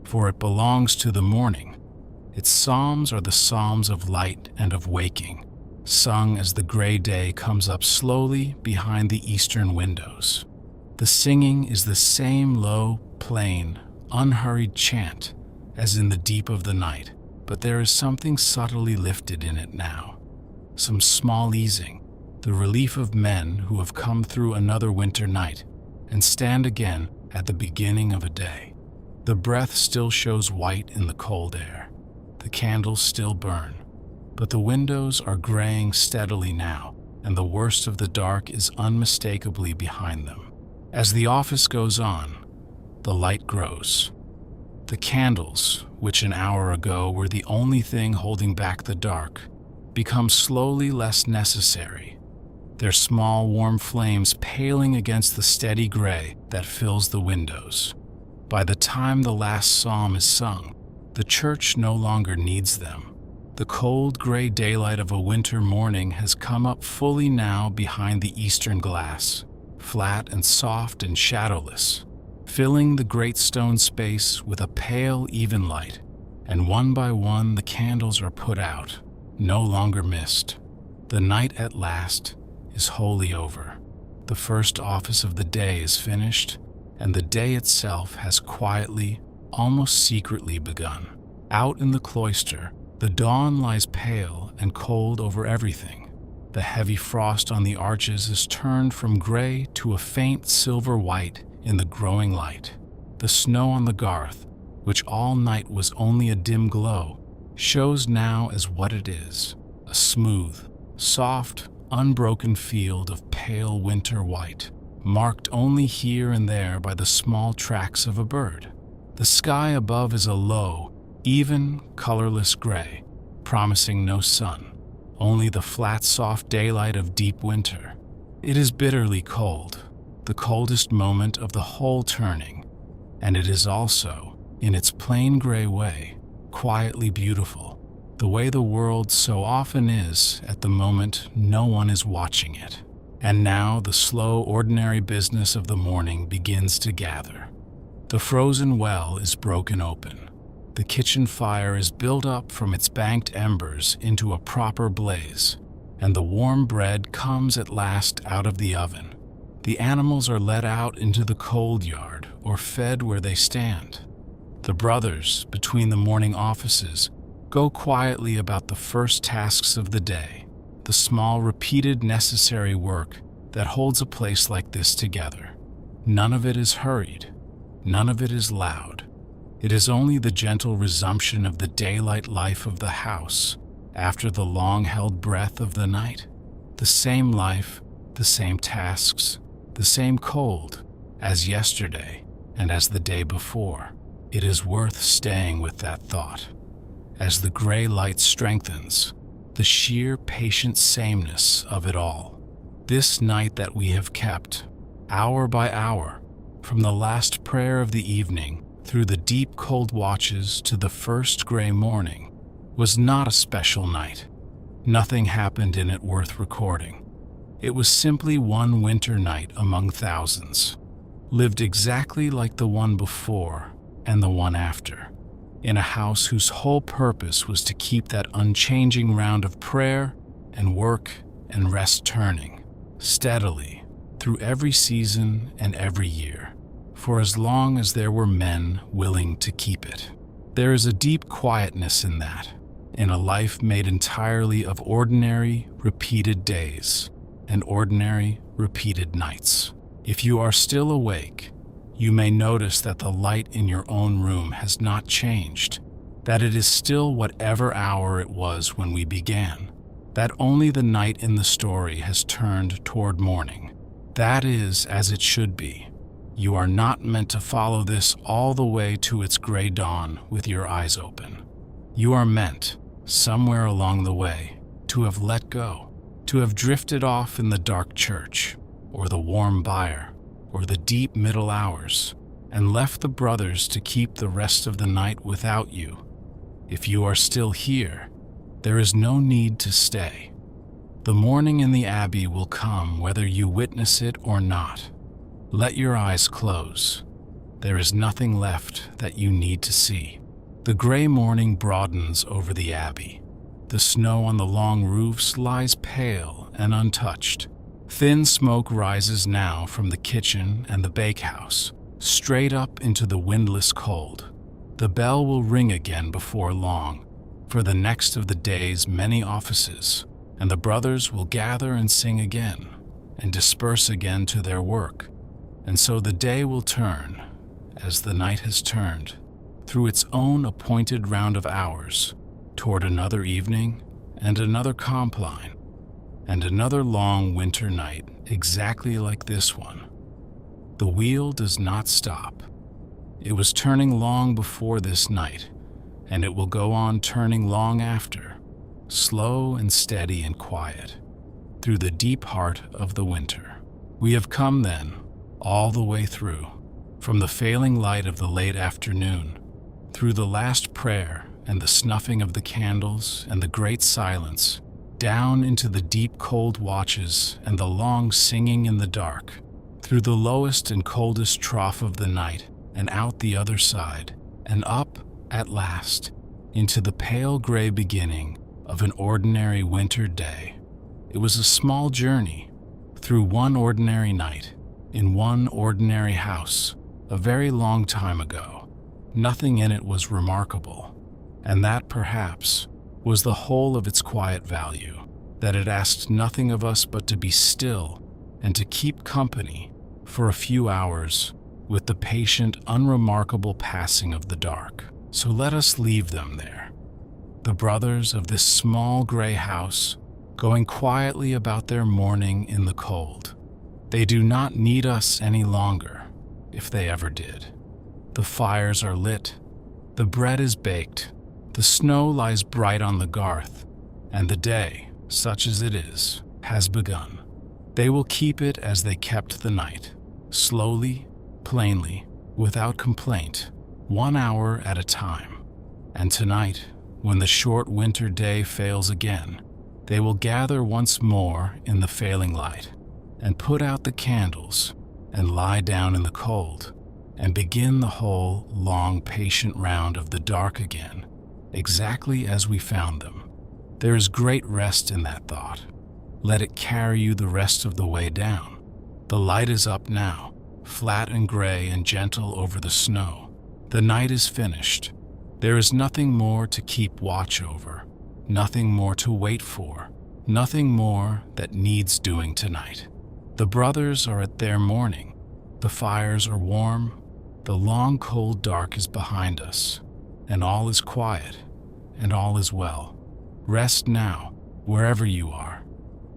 for it belongs to the morning. Its psalms are the psalms of light and of waking, sung as the gray day comes up slowly behind the eastern windows. The singing is the same low, plain, unhurried chant as in the deep of the night, but there is something subtly lifted in it now, some small easing, the relief of men who have come through another winter night and stand again at the beginning of a day. The breath still shows white in the cold air. The candles still burn, but the windows are graying steadily now, and the worst of the dark is unmistakably behind them. As the office goes on, the light grows. The candles, which an hour ago were the only thing holding back the dark, become slowly less necessary, their small warm flames paling against the steady gray that fills the windows. By the time the last psalm is sung, the church no longer needs them. The cold gray daylight of a winter morning has come up fully now behind the eastern glass, flat and soft and shadowless, filling the great stone space with a pale, even light, and one by one the candles are put out, no longer missed. The night at last is wholly over. The first office of the day is finished, and the day itself has quietly, almost secretly begun. Out in the cloister, the dawn lies pale and cold over everything. The heavy frost on the arches is turned from gray to a faint silver white in the growing light. The snow on the garth, which all night was only a dim glow, shows now as what it is, a smooth, soft, unbroken field of pale winter white, marked only here and there by the small tracks of a bird. The sky above is a low, even, colorless gray, promising no sun, only the flat, soft daylight of deep winter. It is bitterly cold, the coldest moment of the whole turning, and it is also, in its plain gray way, quietly beautiful, the way the world so often is at the moment no one is watching it. And now the slow, ordinary business of the morning begins to gather. The frozen well is broken open. The kitchen fire is built up from its banked embers into a proper blaze, and the warm bread comes at last out of the oven. The animals are let out into the cold yard or fed where they stand. The brothers, between the morning offices, go quietly about the first tasks of the day, the small, repeated, necessary work that holds a place like this together. None of it is hurried. None of it is loud. It is only the gentle resumption of the daylight life of the house after the long-held breath of the night. The same life, the same tasks, the same cold as yesterday and as the day before. It is worth staying with that thought. As the gray light strengthens, the sheer patient sameness of it all. This night that we have kept, hour by hour, from the last prayer of the evening through the deep cold watches to the first gray morning, was not a special night. Nothing happened in it worth recording. It was simply one winter night among thousands, lived exactly like the one before and the one after, in a house whose whole purpose was to keep that unchanging round of prayer and work and rest turning, steadily, through every season and every year, for as long as there were men willing to keep it. There is a deep quietness in that, in a life made entirely of ordinary, repeated days and ordinary, repeated nights. If you are still awake, you may notice that the light in your own room has not changed, that it is still whatever hour it was when we began, that only the night in the story has turned toward morning. That is as it should be. You are not meant to follow this all the way to its gray dawn with your eyes open. You are meant, somewhere along the way, to have let go, to have drifted off in the dark church, or the warm byre, or the deep middle hours, and left the brothers to keep the rest of the night without you. If you are still here, there is no need to stay. The morning in the Abbey will come whether you witness it or not. Let your eyes close. There is nothing left that you need to see. The gray morning broadens over the Abbey. The snow on the long roofs lies pale and untouched. Thin smoke rises now from the kitchen and the bakehouse, straight up into the windless cold. The bell will ring again before long, for the next of the day's many offices, and the brothers will gather and sing again, and disperse again to their work. And so the day will turn, as the night has turned, through its own appointed round of hours, toward another evening and another Compline, and another long winter night exactly like this one. The wheel does not stop. It was turning long before this night, and it will go on turning long after, slow and steady and quiet, through the deep heart of the winter. We have come then, all the way through, from the failing light of the late afternoon, through the last prayer and the snuffing of the candles and the great silence, down into the deep cold watches and the long singing in the dark, through the lowest and coldest trough of the night and out the other side, and up, at last, into the pale gray beginning of an ordinary winter day. It was a small journey, through one ordinary night, in one ordinary house, a very long time ago. Nothing in it was remarkable, and that, perhaps, was the whole of its quiet value, that it asked nothing of us but to be still and to keep company for a few hours with the patient, unremarkable passing of the dark. So let us leave them there, the brothers of this small gray house, going quietly about their mourning in the cold. They do not need us any longer, if they ever did. The fires are lit, the bread is baked, the snow lies bright on the garth, and the day, such as it is, has begun. They will keep it as they kept the night, slowly, plainly, without complaint, 1 hour at a time. And tonight, when the short winter day fails again, they will gather once more in the failing light, and put out the candles, and lie down in the cold, and begin the whole long patient round of the dark again, exactly as we found them. There is great rest in that thought. Let it carry you the rest of the way down. The light is up now, flat and gray and gentle over the snow. The night is finished. There is nothing more to keep watch over, nothing more to wait for, nothing more that needs doing tonight. The brothers are at their mourning. The fires are warm, The long cold dark is behind us, and all is quiet, and all is well. Rest now, wherever you are.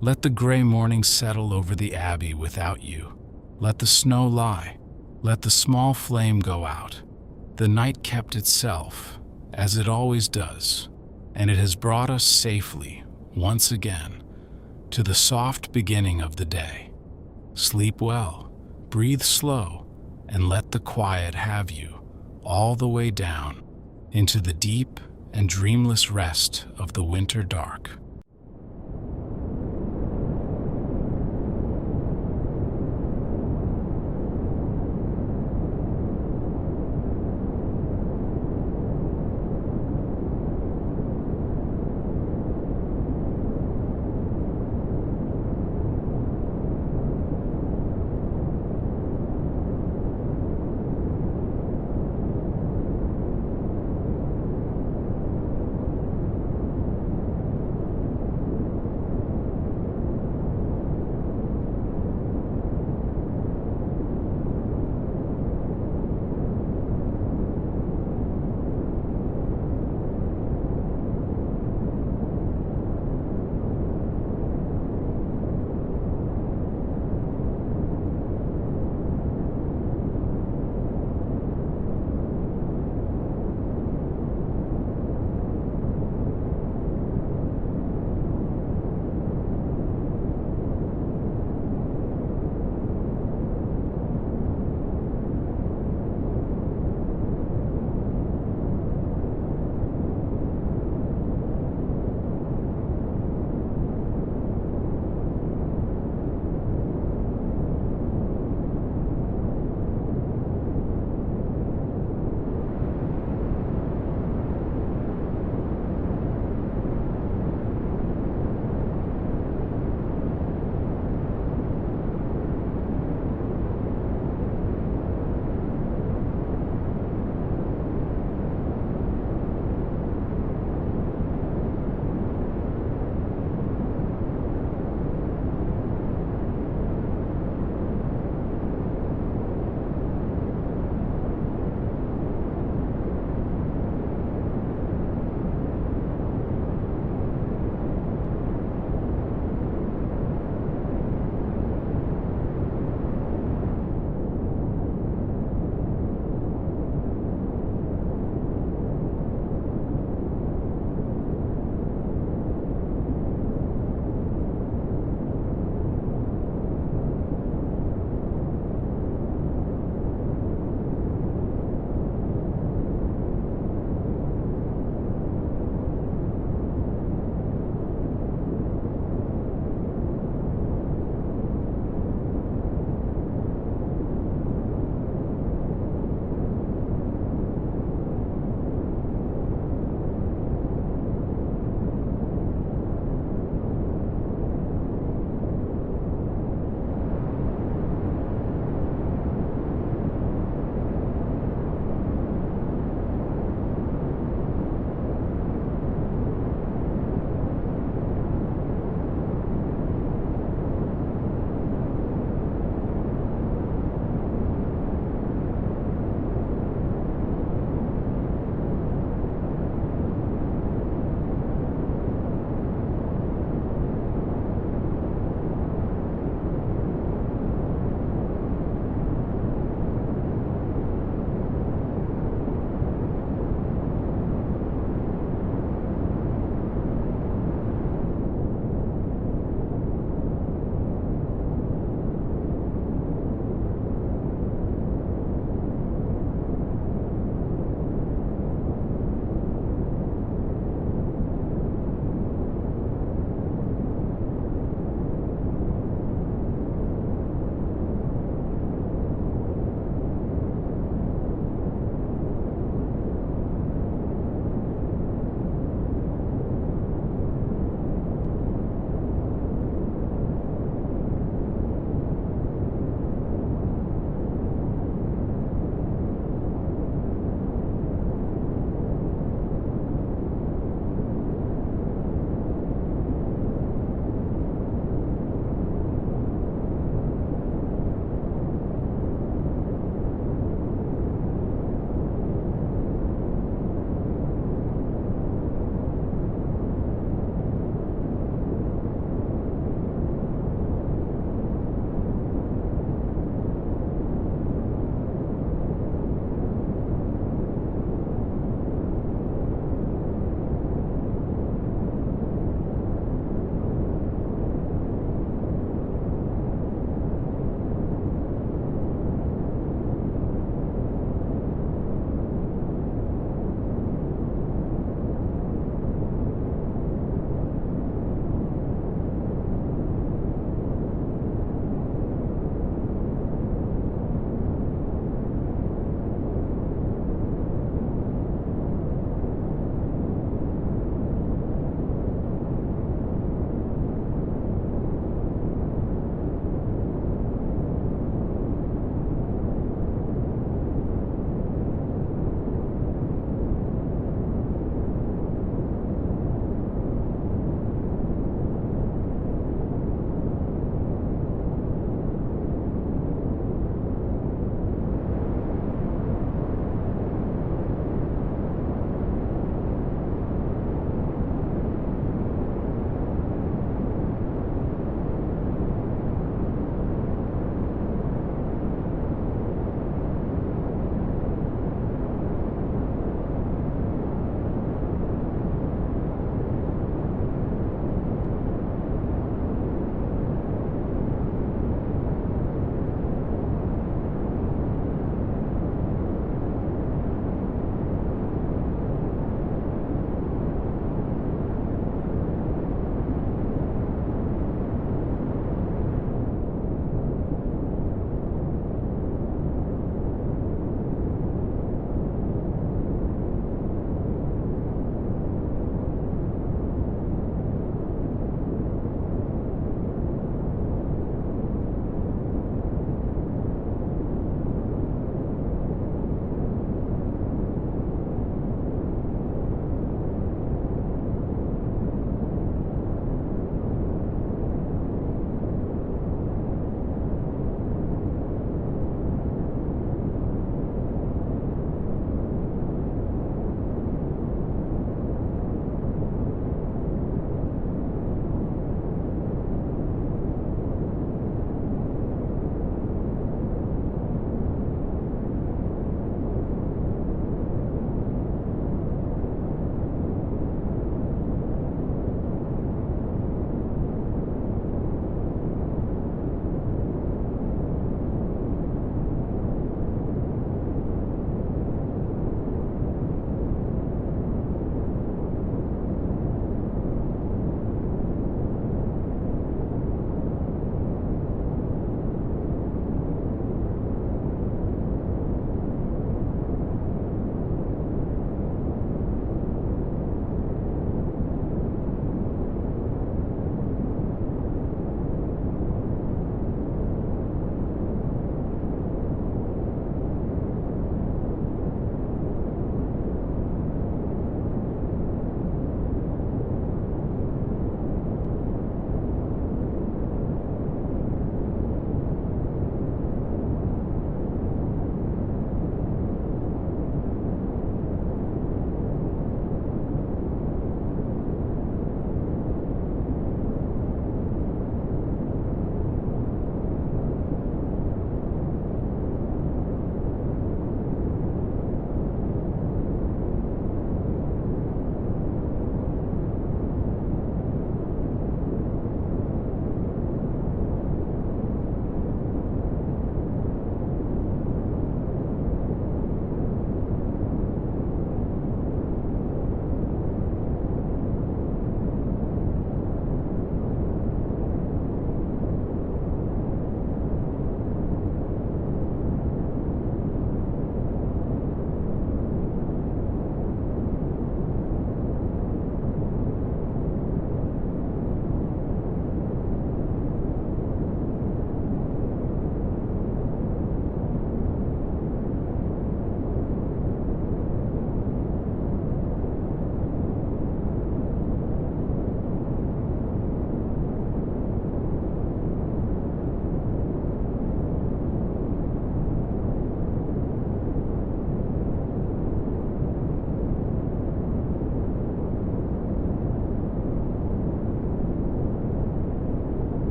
Let the gray morning settle over the abbey without you. Let the snow lie. Let the small flame go out. The night kept itself, as it always does, and it has brought us safely, once again, to the soft beginning of the day. Sleep well, breathe slow, and let the quiet have you all the way down into the deep and dreamless rest of the winter dark.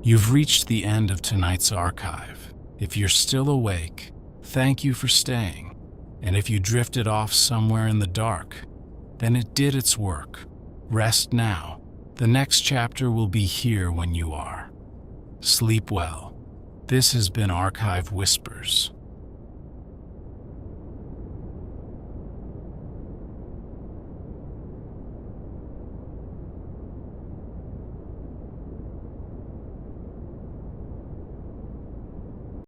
You've reached the end of tonight's archive. If you're still awake, thank you for staying. And if you drifted off somewhere in the dark, then it did its work. Rest now. The next chapter will be here when you are. Sleep well. This has been Archive Whispers.